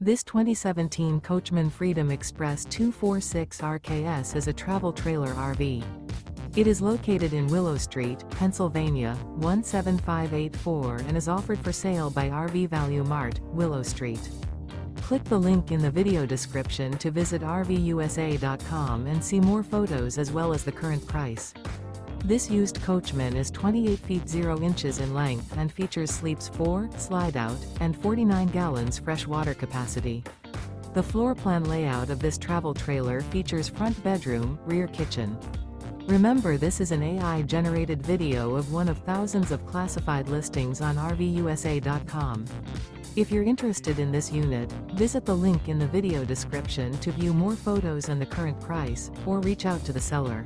This 2017 Coachmen Freedom Express 246 RKS is a travel trailer RV. It is located in Willow Street, Pennsylvania, 17584 and is offered for sale by RV Value Mart, Willow Street. Click the link in the video description to visit RVUSA.com and see more photos as well as the current price. This used Coachman is 28 feet 0 inches in length and features sleeps 4, slide-out, and 49 gallons fresh water capacity. The floor plan layout of this travel trailer features front bedroom, rear kitchen. Remember, this is an AI-generated video of one of thousands of classified listings on RVUSA.com. If you're interested in this unit, visit the link in the video description to view more photos and the current price, or reach out to the seller.